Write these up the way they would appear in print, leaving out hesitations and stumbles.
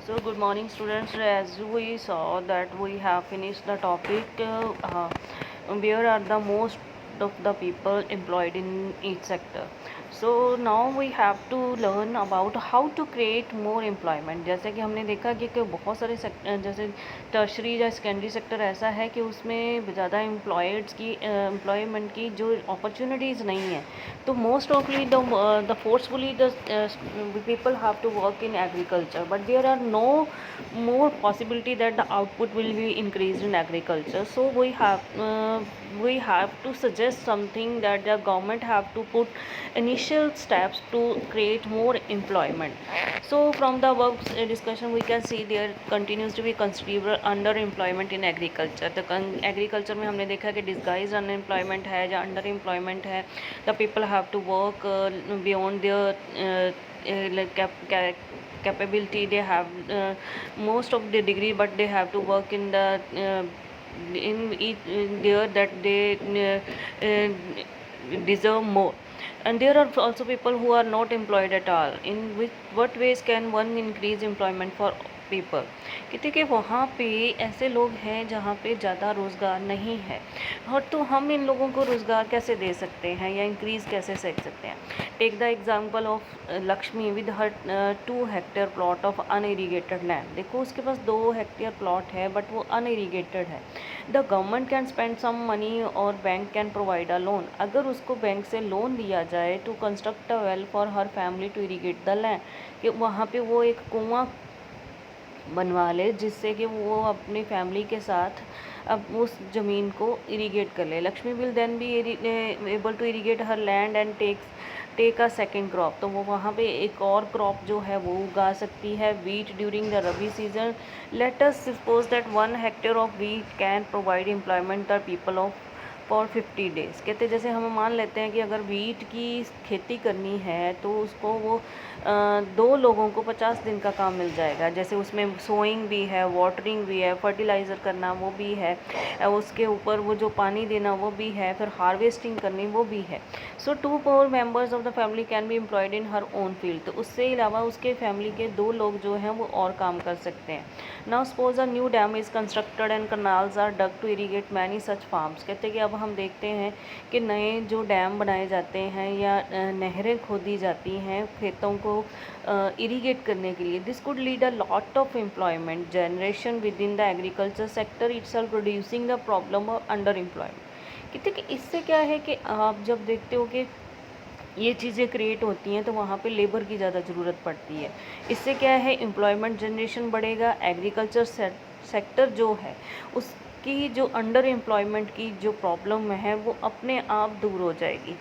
So good morning students. As we saw that we have finished the topic where are the most of the people employed in each sector. So now we have to learn about how to create more employment. जैसे कि हमने देखा कि बहुत सारे sector जैसे tertiary या secondary sector ऐसा है कि उसमें ज़्यादा एम्प्लॉयमेंट की जो अपॉर्चुनिटीज़ नहीं है, तो most ऑफली the forcefully the people have to work in agriculture, but there are no more possibility that the output will be increased in agriculture. So we have to suggest something that the government have to put initial steps to create more employment. So from the above discussion we can see there continues to be considerable underemployment in agriculture. The agriculture में हमने देखा कि disguised unemployment है या underemployment है. The people have to work beyond their like capability. They have most of the degree, but they have to work in the in each there that they deserve more. And there are also people who are not employed at all. In what ways can one increase employment for people? कहते कि वहाँ पे ऐसे लोग हैं जहाँ पे ज़्यादा रोज़गार नहीं है, और तो हम इन लोगों को रोज़गार कैसे दे सकते हैं या इंक्रीज़ कैसे कर सकते हैं? Take the example of Lakshmi with her 2 hectare plot of unirrigated land. देखो उसके पास 2 हेक्टेयर प्लॉट है बट वो अनइरीगेटेड है. The government can spend some money और bank can provide a loan. अगर उसको बैंक से लोन दिया जाए to construct a well for her family to irrigate the land, कि वहाँ पे वो एक कुआं बनवा ले जिससे कि वो अपनी फैमिली के साथ अब उस ज़मीन को इरीगेट कर ले. Lakshmi will then be able to irrigate her land and take a second crop. तो वो वहाँ पे एक और क्रॉप जो है वो उगा सकती है, wheat during the rabi season. Let us suppose that 1 hectare of wheat can provide employment the people of for 50 days. कहते जैसे हम मान लेते हैं कि अगर वीट की खेती करनी है तो उसको वो 2 लोगों को 50 दिन का काम मिल जाएगा. जैसे उसमें सोइंग भी है, वाटरिंग भी है, फर्टिलाइज़र करना वो भी है, उसके ऊपर वो जो पानी देना वो भी है, फिर हार्वेस्टिंग करनी वो भी है. सो 2 more members of the family can be employed in her own field. तो उससे अलावा उसके फैमिली के 2 लोग जो हैं वो और काम कर सकते हैं. Now suppose a new dam is constructed and canals are dug to irrigate many such farms. कहते हैं कि अब हम देखते हैं कि नए जो डैम बनाए जाते हैं या नहरें खोदी जाती हैं खेतों को इरीगेट करने के लिए. This could lead a lot of employment generation with in the agriculture sector itself, producing the problem of under employment. कहते हैं कि इससे क्या है कि आप जब देखते हो कि ये चीज़ें क्रिएट होती हैं तो वहाँ पे लेबर की ज़्यादा ज़रूरत पड़ती है. इससे क्या है, एम्प्लॉयमेंट जनरेशन बढ़ेगा. एग्रीकल्चर सेक्टर जो है उसकी जो अंडर एम्प्लॉयमेंट की जो प्रॉब्लम है वो अपने आप दूर हो जाएगी.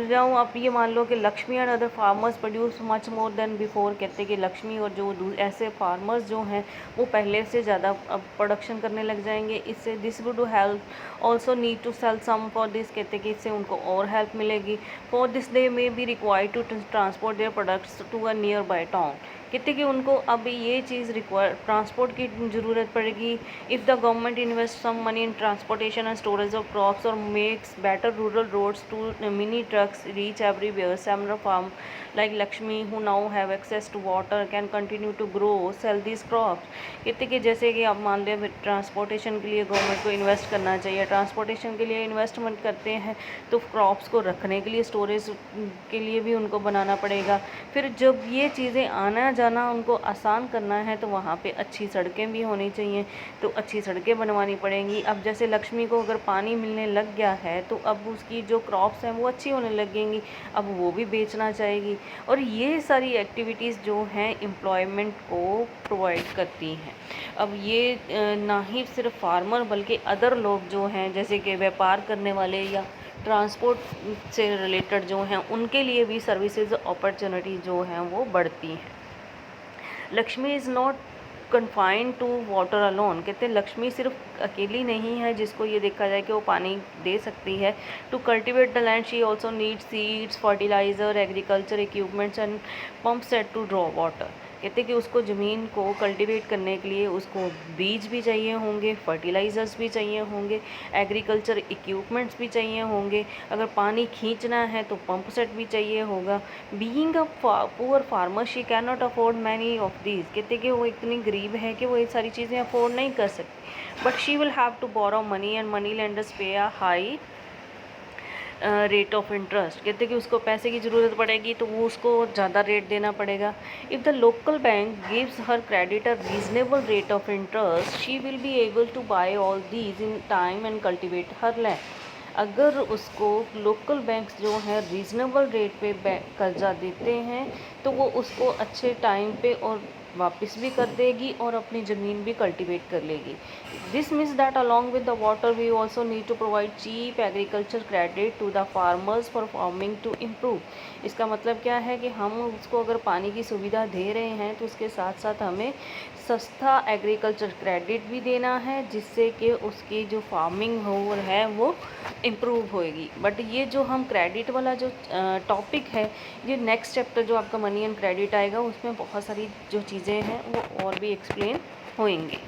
जाऊँ आप ये मान लो कि Lakshmi and other farmers produce much more than before. कहते हैं कि लक्ष्मी और जो ऐसे फार्मर्स जो हैं वो पहले से ज़्यादा अब प्रोडक्शन करने लग जाएंगे. इससे this would help also need to sell some for this. कहते हैं कि इससे उनको और हेल्प मिलेगी. For this they may be required to transport their products to a nearby town. कहते कि उनको अब ये चीज़ रिक्वायर ट्रांसपोर्ट की ज़रूरत पड़ेगी. If the government invest some money in transportation and storage of crops और makes better rural roads to mini trucks reach everywhere, सेमर farm like Lakshmi who now have access to water can continue to grow sell these crops. कहते कि जैसे कि आप मान लें transportation के लिए गवर्नमेंट को इन्वेस्ट करना चाहिए. ट्रांसपोर्टेशन के लिए इन्वेस्टमेंट करते हैं तो क्रॉप्स को रखने के लिए स्टोरेज के लिए भी उनको बनाना पड़ेगा. फिर जब ये चीज़ें आना जाना उनको आसान करना है तो वहाँ पे अच्छी सड़कें भी होनी चाहिए, तो अच्छी सड़कें बनवानी पड़ेंगी. अब जैसे लक्ष्मी को अगर पानी मिलने लग गया है तो अब उसकी जो क्रॉप्स हैं वो अच्छी होने लगेंगी, अब वो भी बेचना चाहेगी. और ये सारी एक्टिविटीज़ जो हैं एम्प्लॉयमेंट को प्रोवाइड करती हैं. अब ये ना ही सिर्फ फार्मर बल्कि अदर लोग जो हैं जैसे कि व्यापार करने वाले या ट्रांसपोर्ट से रिलेटेड जो हैं उनके लिए भी सर्विसेज अपॉर्चुनिटी जो हैं वो बढ़ती हैं. Lakshmi is not confined to water alone. कहते हैं लक्ष्मी सिर्फ अकेली नहीं है जिसको ये देखा जाए कि वो पानी दे सकती है. To cultivate the land she also need seeds, fertiliser, agriculture equipments and pump set to draw water. कहते कि उसको ज़मीन को कल्टीवेट करने के लिए उसको बीज भी चाहिए होंगे, फर्टिलाइज़र्स भी चाहिए होंगे, एग्रीकल्चर इक्विपमेंट्स भी चाहिए होंगे, अगर पानी खींचना है तो पंप सेट भी चाहिए होगा। Being a poor farmer she can not afford many of these, कहते कि वो इतनी गरीब है कि वो ये सारी चीज़ें अफोर्ड नहीं कर सकती। But she will have to borrow money and money lenders pay a high rate of interest, कहते कि उसको पैसे की ज़रूरत पड़ेगी तो वो उसको ज़्यादा रेट देना पड़ेगा। If the local bank gives her credit a reasonable rate of interest she will be able to buy all these in time and cultivate her land. अगर उसको लोकल बैंक्स जो हैं रीज़नेबल रेट पे कर्जा देते हैं तो वो उसको अच्छे टाइम पे और वापस भी कर देगी और अपनी ज़मीन भी कल्टीवेट कर लेगी। This means that along with the water we also need to provide cheap agriculture credit to the farmers for farming to improve. इसका मतलब क्या है कि हम उसको अगर पानी की सुविधा दे रहे हैं तो उसके साथ साथ हमें सस्ता एग्रीकल्चर क्रेडिट भी देना है, जिससे कि उसकी जो फार्मिंग हो है वो इम्प्रूव होएगी। बट ये जो हम क्रेडिट वाला जो टॉपिक है, ये नेक्स्ट चैप्टर जो आपका मनी एंड क्रेडिट आएगा उसमें बहुत सारी जो चीज़ें हैं वो और भी एक्सप्लेन होएंगी।